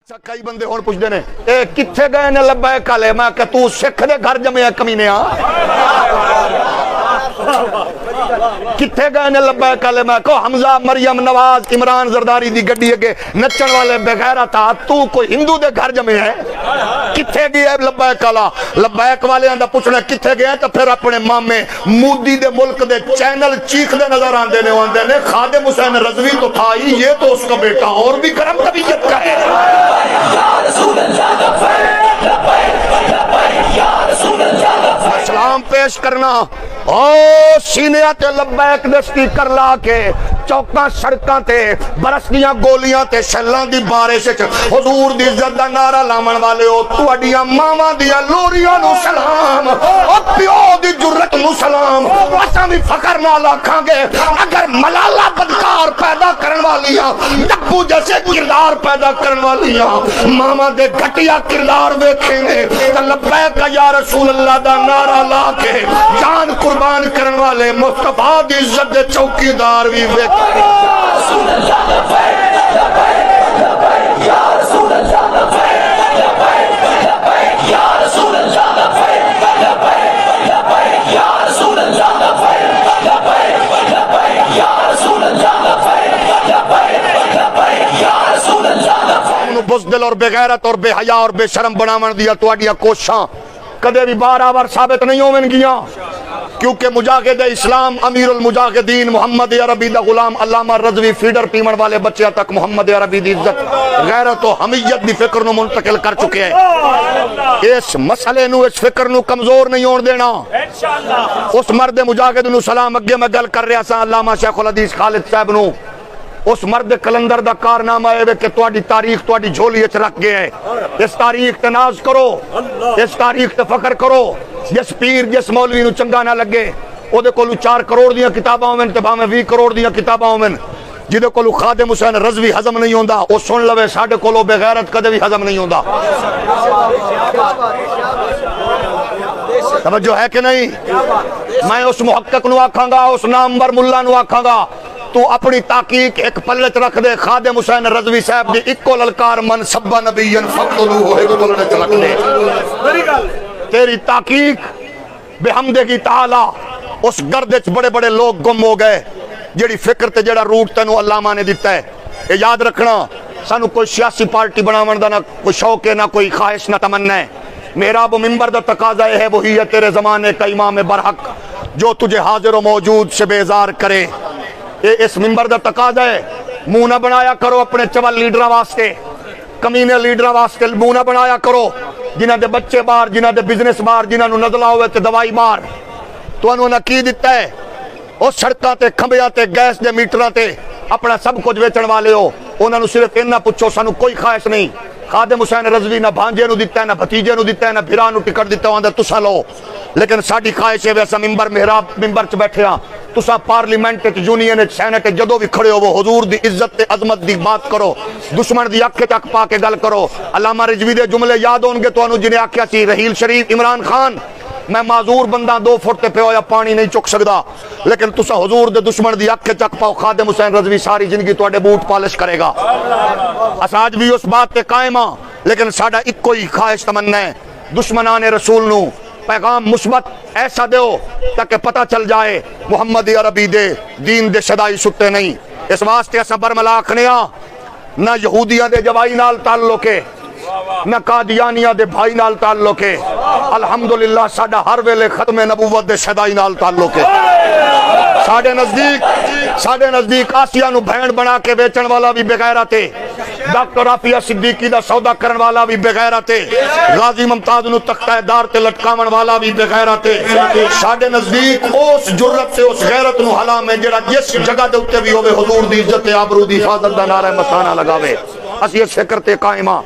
اچھا کئی بندے ہون پوچھتے نے اے کتھے گئے نے لبیک والے میں کہ تو سکھ دے گھر جمعے کمینے کتھے گئے نے لبیک والے میں کہ حمزہ مریم نواز عمران زرداری دی گڈی اگے نچن والے بغیرت تھا تو کوئی ہندو دے گھر جمعے ہے کتھے گئے لبیک والا لبیک والے دا پوچھنا کتھے گئے تو پھر اپنے مامے مودی دے ملک دے چینل چیخ دے نظر آندے نے خادم حسین رضوی تو تھا ہی یہ تو اس کا بیٹا اور بھی کرم طبیعت کا ہے سلام پیش کرنا او سینیاں تے لبیک دستی کر لا کے چوکاں سڑکاں تے برسدیاں گولیاں تے شلاں دی بارش وچ حضور دی عزت دا نعرہ لاون والے او تہاڈیاں ماواں دیاں لوریاں نو سلام او پیو دی جرت نو سلام اساں بھی فخر نال آکھاں گے اگر ملالہ بدکار پیدا کرن والیاں ڈبو جیسے کردار پیدا کرن والیاں ماواں دے گھٹیا کردار ویکھے نے تے لبیک یا رسول اللہ دا نعرہ لا کے جان قربان کرن والے مصطفیٰ دی عزت دے چوکیدار بھی ویکھے بزدل اور بے غیرت اور بے حیا اور بے شرم بناون دیا تواڈیاں کوششاں کدے بھی بارآور ثابت نہیں ہوون گیاں کیونکہ مجاہد اسلام امیر المجاہدین محمد عربی دا غلام علامہ رضوی فیڈر پیمن والے بچیاں تک محمد عربی دی عزت غیرت و حمیت دی فکر نو منتقل کر چکے ہیں اس مسئلے نو اس فکر نو کمزور نہیں ہون دینا اس مرد مجاہد نو سلام اگے میں گل کر رہا سا علامہ شیخ الحدیث خالد صاحب نو اس مرد کلندر دا کارنامہ ہے کہ تواڈی تاریخ تواڈی جھولی وچ رکھ گیا ہے اس تاریخ تے ناز کرو اس تاریخ تے فخر کرو جس پیر جس مولوی نو چنگا نہ لگے او دے کولو 4 کروڑ دیاں کتاباں ہون تے بھاویں 20 کروڑ دیاں کتاباں ہون جدے کولو خادم حسین رضوی ہضم نہیں ہوندا او سن لوے ساڈے کولو بے غیرت کدے بھی ہضم نہیں ہوندا توجہ ہے کہ نہیں میں اس محقق نو آکھاں گا اس نامور ملا نو آکھاں گا تو اپنی تحقیق ایک پلٹ رکھ دے خادم حسین رضوی صاحب دی اکو للکار من سبا نبیین فقتلوہ ایک پلٹ رکھ دے تیری تحقیق بحمدہ تعالی اس گردچ بڑے بڑے لوگ گم ہو گئے جڑی فکر تے جڑا روٹ تینو علامہ نے دیتا ہے یہ یاد رکھنا سانو کوئی سیاسی پارٹی بناون دا نہ کوئی شوق ہے نہ کوئی خواہش نہ تمنا ہے محراب و منبر دا تقاضا ہے وہی ہے تیرے زمانے کا امام برحق جو تجھے حاضر و موجود سے بیزار کرے اس منبر دا تقاضا ہے منہ نہ بنایا کرو اپنے چول لیڈراں واسطے کمینے لیڈراں واسطے منہ نہ بنایا کرو جنہاں دے بچے باہر جنہاں دے بزنس باہر جنہاں نو نزلہ ہوئے تے دوائی باہر تو انہوں نے کی دیتا ہے او سڑکاں تے کھمبیاں تے گیس دے میٹراں تے اپنا سب کچھ ویچن والے ہو انہوں نے صرف انہاں پوچھو سانو کوئی خواہش نہیں خادم حسین رضوی نہ بھانجے نو دیتا ہے نہ بھتیجے نو دیتا ہے نہ بھرا نو ٹکٹ دیتا ہے تسا لو لیکن ساڈی خواہش ہے ویسا منبر محراب منبر چ بیٹھے ہاں تسا پارلیمنٹ وچ یونین وچ سینٹ وچ جدوں بھی کھڑے ہو وہ حضور دی عزت تے عظمت دی بات کرو دشمن دی اکھ تک پا کے گل کرو علامہ رضوی دے جملے یاد ہون گے تانوں جنہیں آکھیا سی رحیل شریف عمران خان میں معذور بندہ 2 فٹ تے پیو یا پانی نہیں چک سکدا لیکن تسا حضور دے دشمن دی اکھ چک پاؤ خادم حسین رضوی ساری زندگی تواڈے بوٹ پالش کرے گا اساں اج بھی اس بات تے قائم ہاں لیکن ساڈا اکو ہی خواہش تمنا ہے دشمنان رسول نو پیغام مثبت ایسا دیو تاکہ پتہ چل جائے محمد عربی دے دین دے شدائی ستے نہیں اس واسطے اساں برملا آکھنے ہاں نہ یہودیاں دے جوائی نال تعلق ہے نہ قادیانیہ دے بھائی نال تعلق ہے الحمدللہ ساڈا ہر ویلے ختم نبوت دے شدائی نال تعلق ہے ساڈے نزدیک آسیہ نو بہن بنا کے بیچن والا بھی بغیرت ہے ڈاکٹر رافیہ صدیقی دا سودا کرن والا بھی بغیرت ہے غازی ممتاز نو تختہ دار تے لٹکاون والا بھی بغیرت ہے ساڈے نزدیک اس جرت سے اس غیرت نو حلا میں جڑا جس جگہ دے اوتے بھی ہوے حضور دی عزت تے آبرو دی حفاظت دا نعرہ مسانہ لگاوے اسی اس فکر تے قائم ہاں